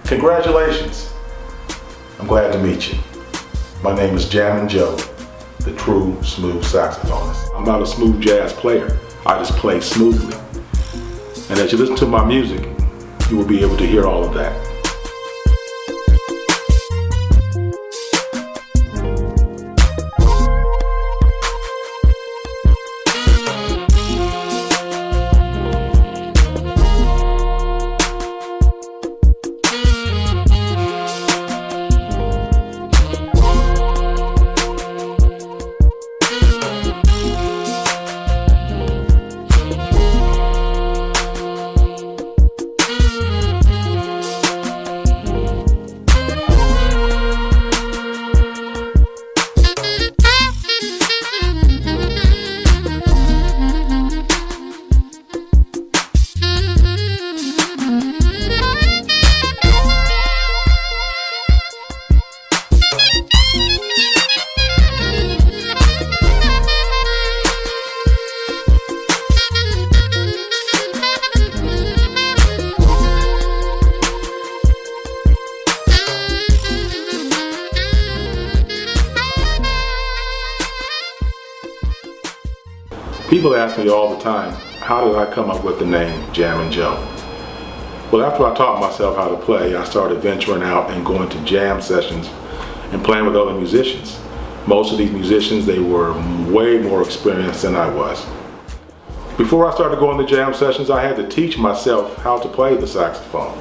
Congratulations. I'm glad to meet you. My name is Jammin Joe, the true smooth saxophonist. I'm not a smooth jazz player. I just play smoothly. And as you listen to my music, you will be able to hear all of that. People ask me all the time, how did I come up with the name Jammin Joe? Well, after I taught myself how to play, I started venturing out and going to jam sessions and playing with other musicians. Most of these musicians, they were way more experienced than I was. Before I started going to jam sessions, I had to teach myself how to play the saxophone.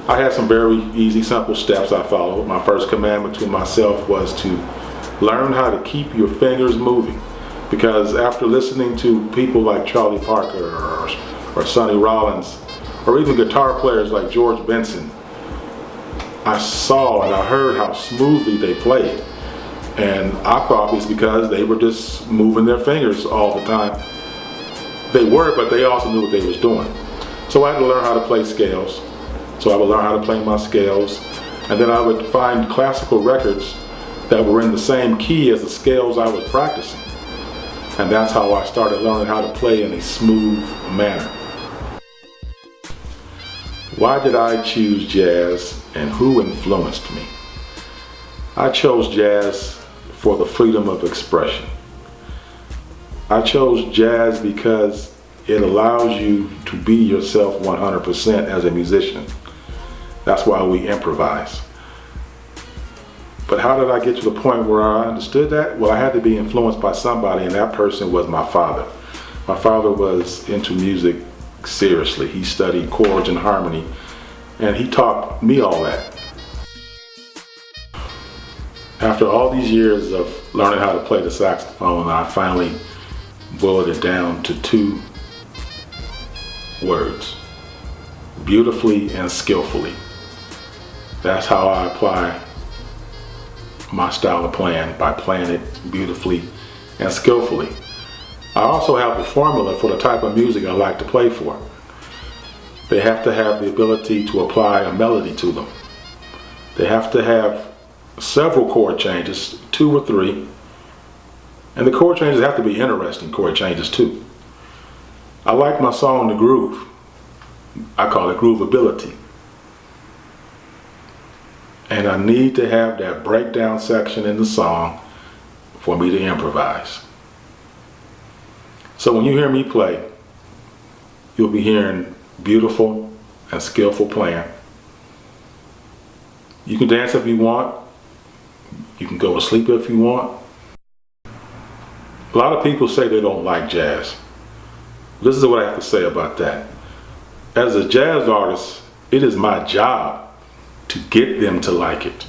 I had some very easy, simple steps I followed. My first commandment to myself was to learn how to keep your fingers moving. Because after listening to people like Charlie Parker or Sonny Rollins, or even guitar players like George Benson, I saw and I heard how smoothly they played. And I thought it was because they were just moving their fingers all the time. They were, but they also knew what they was doing. So I had to learn how to play scales. So I would learn how to play my scales. And then I would find classical records that were in the same key as the scales I was practicing. And that's how I started learning how to play in a smooth manner. Why did I choose jazz and who influenced me? I chose jazz for the freedom of expression. I chose jazz because it allows you to be yourself 100% as a musician. That's why we improvise. But how did I get to the point where I understood that? Well, I had to be influenced by somebody, and that person was my father. My father was into music seriously. He studied chords and harmony, and he taught me all that. After all these years of learning how to play the saxophone, I finally boiled it down to two words: beautifully and skillfully. That's how I apply my style of playing, by playing it beautifully and skillfully. I also have a formula for the type of music I like to play for. They have to have the ability to apply a melody to them. They have to have several chord changes, 2 or 3. And the chord changes have to be interesting chord changes too. I like my song to groove. I call it groovability. And I need to have that breakdown section in the song for me to improvise. So when you hear me play, you'll be hearing beautiful and skillful playing. You can dance if you want. You can go to sleep if you want. A lot of people say they don't like jazz. This is what I have to say about that. As a jazz artist, it is my job to get them to like it.